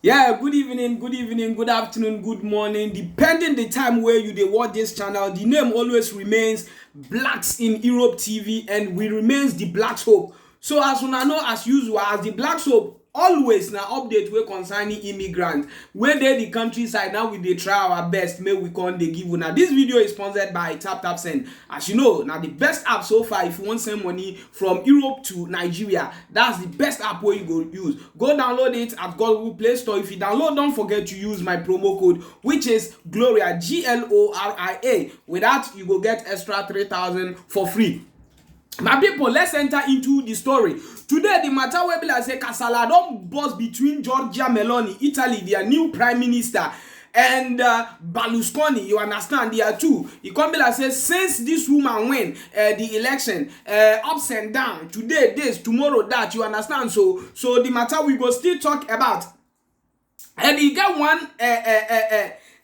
Yeah, good evening, good afternoon, good morning. Depending the time where you dey watch this channel, the name always remains Blacks in Europe TV, and we remains the Blacks Hope. So as una know, as usual, as the Blacks Hope, always na update wey concerning immigrants wey dey the countryside. Now we dey try our best make we come dey give una. This video is sponsored by Send. As you know, na the best app so far if you wan send money from Europe to Nigeria. That's the best app wey you go use. Go download it at Google Play Store. If you download, don't forget to use my promo code, which is Gloria, Gloria. With that, you go get extra 3,000 for free. My people, let's enter into the story. Today, the matter wey be like say kasala don burst between Giorgia Meloni, Italy, their new prime minister, and Berlusconi. You understand? There are two. It come be like say since this woman win the election, ups and down. Today this, tomorrow that. You understand? So the matter we go still talk about. And he get one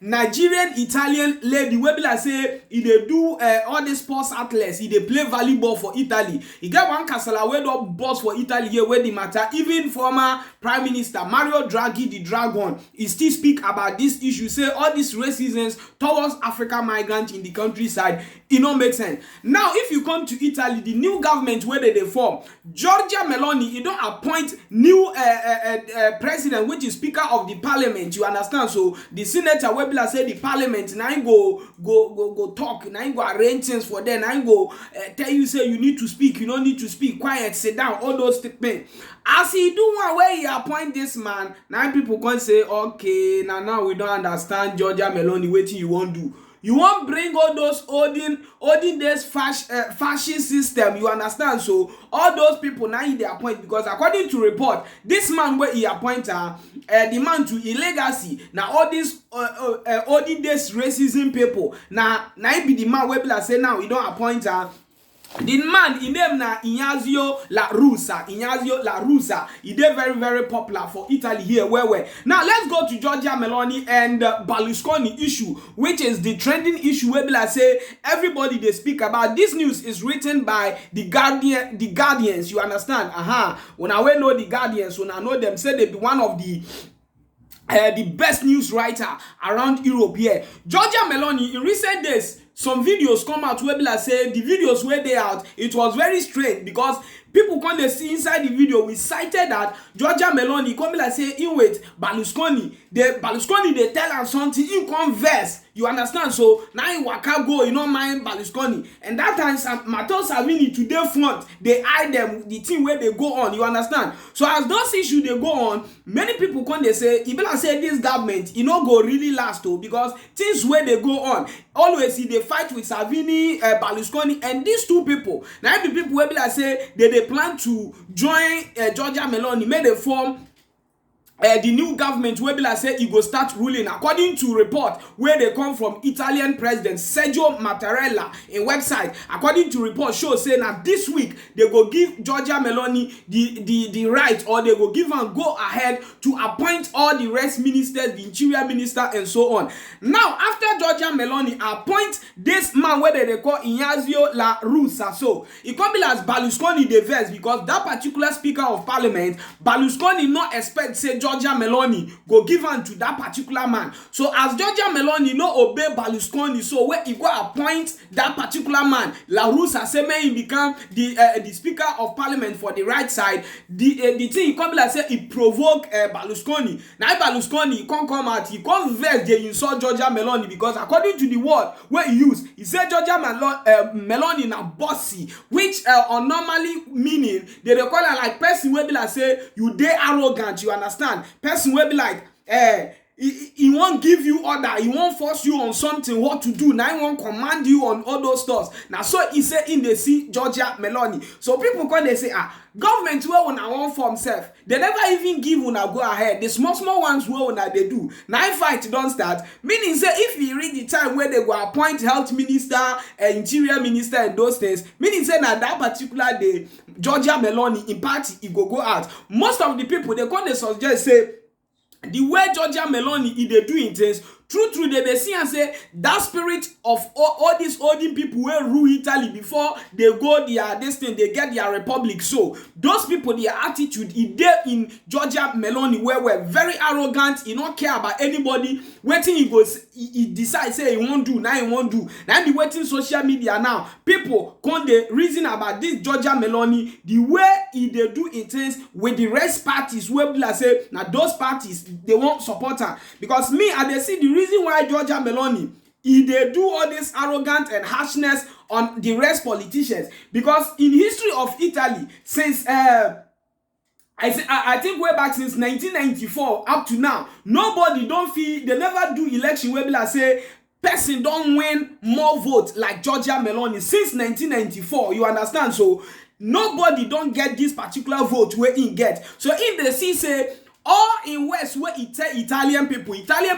Nigerian Italian lady wey be like say e dey do all these sports athletes. E dey play volleyball for Italy. E get one kasala wey don burst for Italy here wey the matter. Even former Prime Minister Mario Draghi, the dragon, he still speak about this issue. Say all these racism towards African migrants in the countryside, e no make sense. Now if you come to Italy, the new government wey dey form, Giorgia Meloni, e don appoint new president, which is Speaker of the Parliament. You understand? So the senator wey be like say the Parliament na him go talk, na him go arrange things for them, na him go tell you say you need to speak, you don't need to speak, quiet, sit down, all those things. As he do one way he appoint this man, now people can say, okay, now we don't understand Giorgia Meloni, wetin you won't do. You won't bring all those olden days fascist system, you understand? So all those people now they appoint, because according to report, this man where he appoint the man to illegacy. Now all these olden days racism people, now he be the man where people say now he don't appoint the man, in name na Ignazio La Russa. Ignazio La Russa. He dey very, very popular for Italy here. Where? Now let's go to Giorgia Meloni and Berlusconi issue, which is the trending issue where like say everybody they speak about. This news is written by the Guardians. You understand? When I know the Guardians, when I know them, say they be one of the best news writer around Europe here. Giorgia Meloni, in recent days, some videos come out where be like say the videos where they out, it was very strange because people come they see inside the video. We cited that Giorgia Meloni come be like say in wait Berlusconi they tell am something in converse. You understand? So now in waka go, you don't mind Berlusconi, and that time Matteo Salvini to their front, they hide them the thing where they go on. You understand? So as those issues they go on, many people come they say, even I say this government, it no go really last though, because things where they go on always see they fight with Salvini, Berlusconi, and these two people. Now the people where be like say they plan to join Giorgia Meloni, may they form the new government wey be like say e go start ruling according to report where they come from Italian President Sergio Mattarella in website. According to report show say now this week they go give Giorgia Meloni the right, or they go give am go ahead to appoint all the rest ministers, the interior minister and so on. Now after Giorgia Meloni appoint this man where they call Ignazio La Russa, so it come be as Berlusconi dey vex because that particular Speaker of Parliament, Berlusconi not expect say Giorgia Meloni go give am to that particular man. So as Giorgia Meloni no obey Berlusconi, so where he go appoint that particular man, La Russa say may he become the Speaker of Parliament for the right side. The thing he come be like say he provoke Berlusconi. Now Berlusconi he come out, he come vex, they insult Giorgia Meloni because according to the word where he use, he said Giorgia Meloni na bossy, which normally meaning they call her like person where be like say you dey arrogant. You understand? Person will be like he won't give you order, he won't force you on something what to do. Now he won't command you on all those stuff. Now so he say in the see Giorgia Meloni. So people come they say government where una won't form self, they never even give una go ahead. The small ones where una they do. Now fight don't start. Meaning say if you read the time where they go appoint health minister, interior minister and those things, meaning say now that particular day Giorgia Meloni in party he go out. Most of the people they come they suggest say the way Giorgia Meloni is doing things, true they be see and say that spirit of all these olden people wey rule Italy before they go their this thing, they get their republic. So those people, their attitude, e dey in Giorgia Meloni where we're very arrogant, he not care about anybody. Waiting he goes, he decide say he won't do, now he won't do. Now the waiting social media now, people come dey reason about this Giorgia Meloni, the way he they do it things with the rest parties where people say now those parties they won't support her. Because me I dey see the reason why Giorgia Meloni they do all this arrogant and harshness on the rest politicians, because in history of Italy since I think way back since 1994 up to now, nobody don't feel they never do election where people say person don't win more votes like Giorgia Meloni since 1994. You understand? So nobody don't get this particular vote where he get. So if they see say all in West where Italian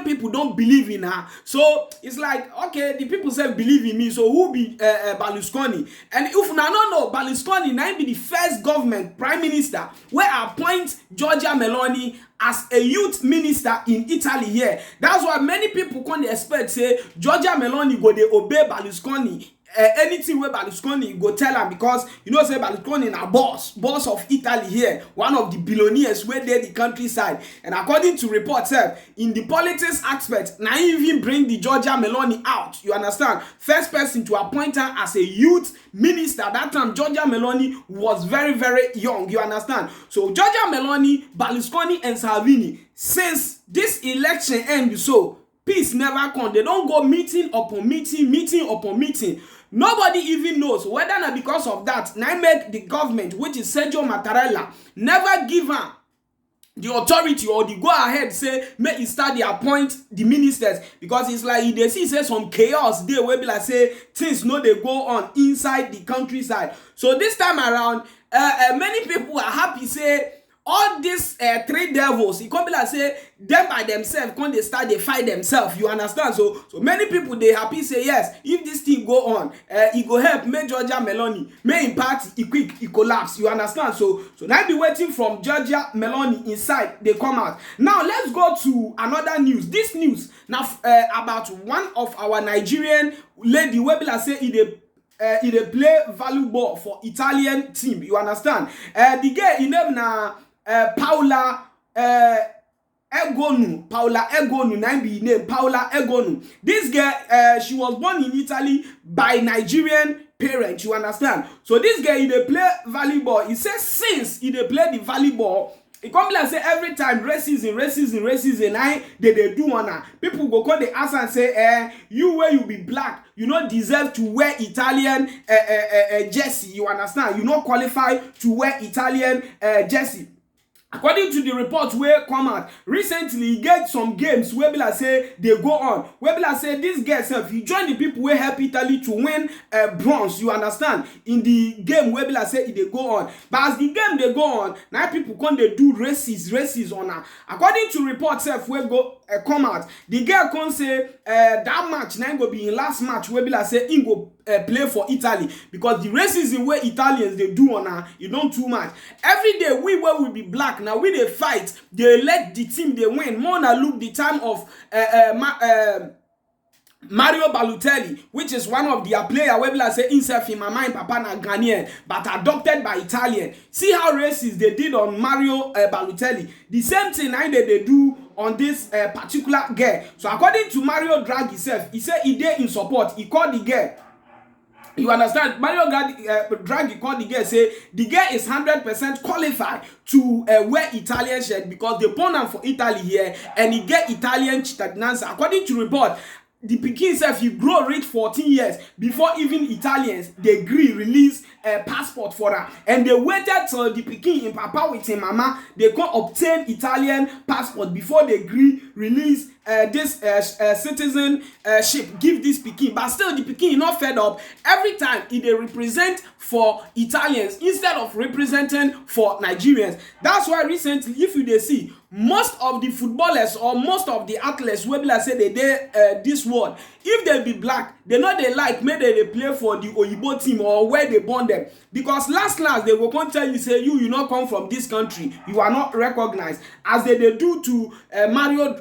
people don't believe in her. So it's like, okay, the people say believe in me, so who be Berlusconi? And if now no Berlusconi now be the first government prime minister where appoint Giorgia Meloni as a youth minister in Italy here. That's why many people can't expect say Giorgia Meloni go they obey Berlusconi. Anything where Balusconi go tell her, because you know say Balusconi na boss of Italy here, one of the billionaires where they the countryside. And according to reports in the politics aspect, now even bring the Giorgia Meloni out. You understand? First person to appoint her as a youth minister. That time Giorgia Meloni was very young. You understand? So Giorgia Meloni, Balusconi and Salvini, since this election end, so peace never come. They don't go meeting upon meeting. Nobody even knows whether not because of that now make the government, which is Sergio Mattarella, never give her the authority or the go ahead say make it start the appoint the ministers, because it's like they see say some chaos there where be like say things no they go on inside the countryside. So this time around many people are happy say all these three devils, it can't be like say them by themselves, can't they start they fight themselves. You understand? So many people they happy say yes, if this thing go on, it go help make Giorgia Meloni, may in party it quick it collapse. You understand? So now be waiting from Giorgia Meloni inside they come out. Now let's go to another news. This news now about one of our Nigerian lady where people say they play volleyball for Italian team. You understand? The girl in name na Paola Egonu, now be name Paola Egonu. This girl, she was born in Italy by Nigerian parents. You understand? So this girl, he dey play volleyball. He says since he dey play the volleyball, it come like say every time racism, they do honor. People go call the ask and say, you where you be black, you not deserve to wear Italian jersey. You understand? You not qualify to wear Italian jersey. According to the reports where come out recently, he get some games where people say they go on. Where people say this guy self, he joined the people where help Italy to win bronze. You understand? In the game where people say they go on. But as the game they go on, now people come they do races on her. According to reports self where go come out, the girl can say that match now go be in last match where people say he go play for Italy, because the racism where Italians they do on her, you don't too much. Every day we will be black. Now we they fight, they let the team they win. More now look the time of Mario Balotelli, which is one of their player where people say himself in my mind papa na Ghanaian but adopted by Italian. See how racist they did on Mario Balotelli. The same thing now they do on this particular girl. So according to Mario Draghi himself, he said he did in support. He called the girl. You understand? Mario Draghi called the girl, say the girl is 100% qualified to wear Italian shirt because they born her for Italy here and he get Italian cittadinanza. According to report, the pikin self he grow reach 14 years before even Italians they agree release a passport for her, and they waited till the pikin in papa with him mama they can obtain Italian passport before they agree release this citizenship give this pikin. But still the pikin not fed up. Every time they represent for Italians instead of representing for Nigerians. That's why recently if you they see most of the footballers or most of the athletes where people say this world, if they be black, they know they like maybe they play for the Oyibo team or where they born them. them, because last they will come tell you say you not come from this country, you are not recognized, as they do to Mario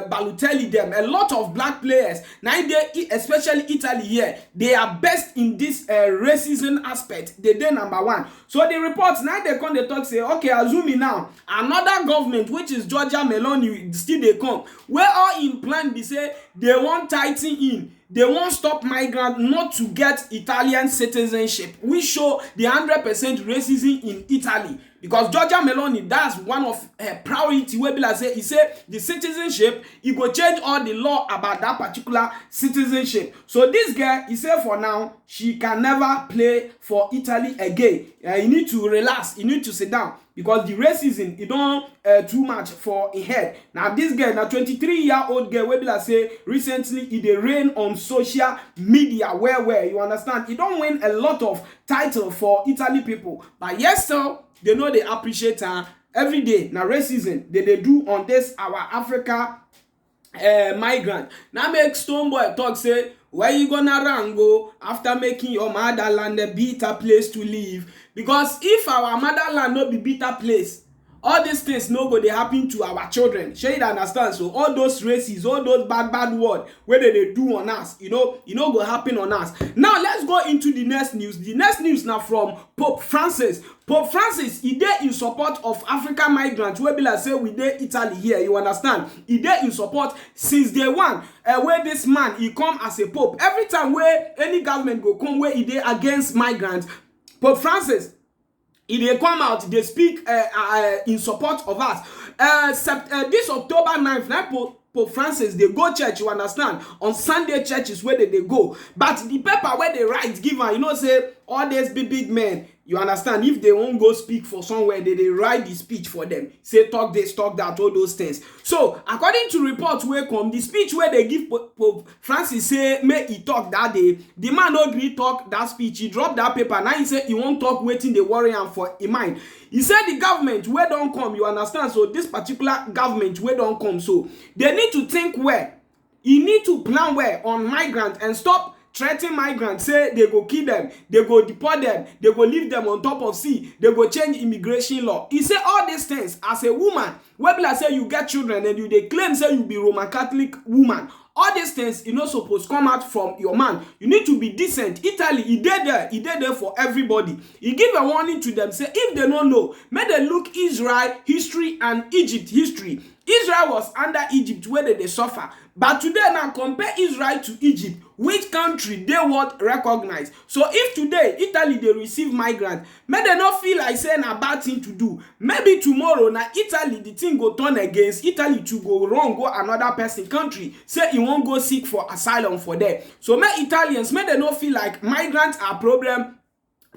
Balotelli them. A lot of black players now, they especially Italy here, they are best in this racism aspect. They number one. So the reports now they come, they talk say, okay, assuming now another government which is Georgia Meloni still they come, where all in plan be say they want tighten in, they won't stop migrants not to get Italian citizenship. We show the 100% racism in Italy, because Georgia Meloni, that's one of her priority. Where be like say, he say the citizenship, he go change all the law about that particular citizenship. So this girl, he say for now, she can never play for Italy again. You need to relax, you need to sit down, because the racism, it don't too much for a head. Now this girl, now 23-year-old girl, where be like say recently it dey reign on social media, where you understand, it don't win a lot of title for Italy people, but yes, so they know they appreciate her every day. Now racism they do on this our Africa migrant. Now make Stonebwoy talk say, where you gonna run go after making your motherland a better place to live? Because if our motherland no be better place, all these things no go they happen to our children. Shall you understand? So all those races, all those bad words where they do on us, you know go happen on us. Now let's go into the next news. The next news now from Pope Francis. Pope Francis, he dey in support of African migrants. Where be like say we dey Italy here, you understand? He dey in support since day one. Where this man he come as a pope. Every time where any government go come where he dey against migrants, Pope Francis, they come out, they speak in support of us. This October 9th, now Pope Francis, they go church, you understand? On Sunday churches where they go. But the paper where they write, give her, say, all these big men, you understand? If they won't go speak for somewhere, they write the speech for them. Say, talk this, talk that, all those things. So, according to reports where come, the speech where they give Pope Francis say, make he talk that day, the man no agree talk that speech. He dropped that paper. Now he say, he won't talk waiting the worry and for in mind. He said the government where don't come, you understand? So, this particular government where don't come, so they need to think where. You need to plan where on migrants and stop threatening migrants, say they go kill them, they go deport them, they go leave them on top of sea, they go change immigration law. He say all these things as a woman, where people say you get children and they claim say you be Roman Catholic woman. All these things you not supposed to come out from your man. You need to be decent. Italy, he did there for everybody. He give a warning to them, say if they don't know, may they look Israel history and Egypt history. Israel was under Egypt where they suffer. But today now compare Israel to Egypt. Which country they would recognize? So if today Italy they receive migrants, may they not feel like saying a bad thing to do. Maybe tomorrow now Italy the thing go turn against Italy to go wrong, go another person country. Say he won't go seek for asylum for them. So may Italians may they not feel like migrants are problem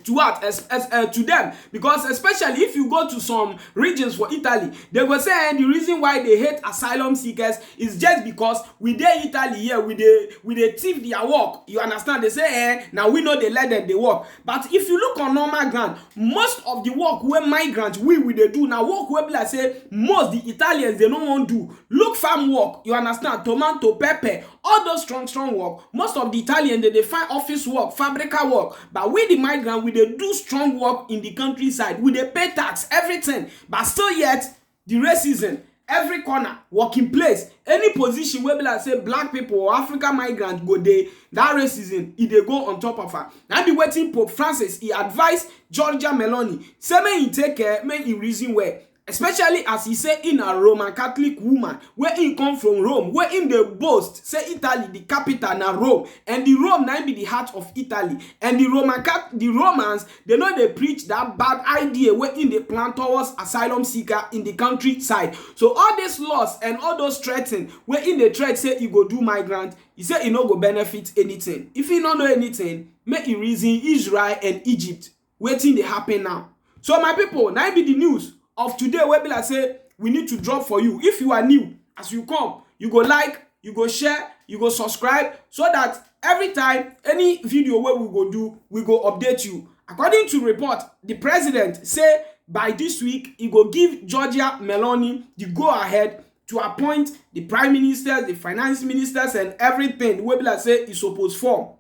to what to them, because especially if you go to some regions for Italy, they will say the reason why they hate asylum seekers is just because we dey Italy here, we dey thief their work. You understand? They say now we know they let them they work. But if you look on normal ground, most of the work where migrants we they do now work where like say most the Italians they don't want to do. Look farm work, you understand? Tomato, pepper, all those strong work. Most of the Italians they find office work, fabrica work, but we the migrant we dey do strong work in the countryside. We dey pay tax, everything, but still yet the racism every corner, working place, any position where be like say black people or African migrants go there, that racism they go on top of her. Now be waiting Pope Francis, he advised Georgia Meloni, say may he take care, may he reason where. Especially as he say in a Roman Catholic woman, where he come from Rome, where in the boast, say Italy, the capital na Rome, and the Rome now be the heart of Italy. And the Romans, they know they preach that bad idea where in the plan towards asylum seeker in the countryside. So all these laws and all those threatening, where in the threat say he go do migrant, he say he no go benefit anything. If he don't know anything, make he reason Israel and Egypt, waiting they happen now. So my people, now be the news of today where be like say we need to drop for you. If you are new, as you come, you go like, you go share, you go subscribe, so that every time any video where we go do, we go update you. According to report, the president say by this week he go give Georgia Meloni the go ahead to appoint the prime ministers, the finance ministers, and everything where be like say is supposed for.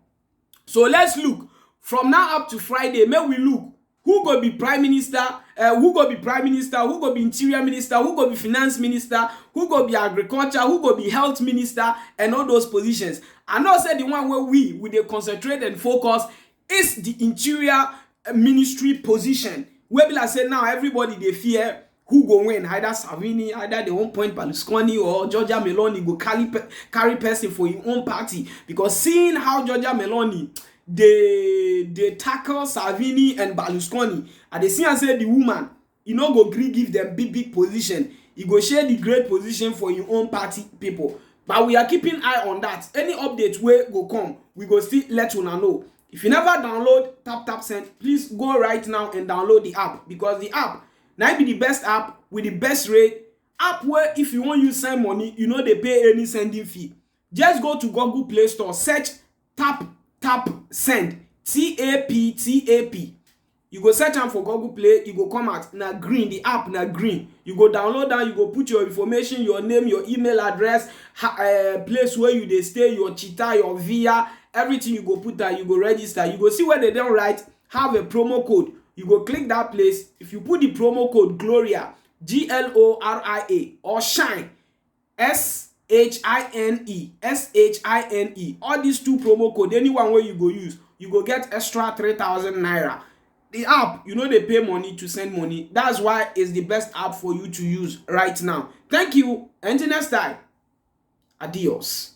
So let's look From now up to Friday, may we look who go be prime minister, who go be prime minister, who go be interior minister, who go be finance minister, who go be agriculture, who go be health minister, and all those positions. I know say the one where we dey concentrate and focus is the interior ministry position. Where be like say now everybody they fear who go win, either Salvini, either the 1 point Balusconi or Georgia Meloni go carry person for your own party. Because seeing how Georgia Meloni they tackle Salvini and Balusconi, and they see and say the woman, you know, go give them big position. You go share the great position for your own party people. But we are keeping eye on that. Any update where go come, we go still let you know. If you never download tap send, please go right now and download the app, because the app now be the best app with the best rate. App where if you want you send money, you know they pay any sending fee. Just go to Google Play Store, search tap send, TAP. You go search am for Google Play, you go come out na green, the app na green. You go download that, you go put your information, your name, your email address, place where you dey stay, your chita, your via, everything you go put that, you go register. You go see where they don't write have a promo code. You go click that place. If you put the promo code Gloria, GLORIA, or Shine, SHINE, all these two promo code, anyone where you go use, you go get extra 3,000 naira. The app, you know they pay money to send money. That's why it's the best app for you to use right now. Thank you. Until next time. Adios.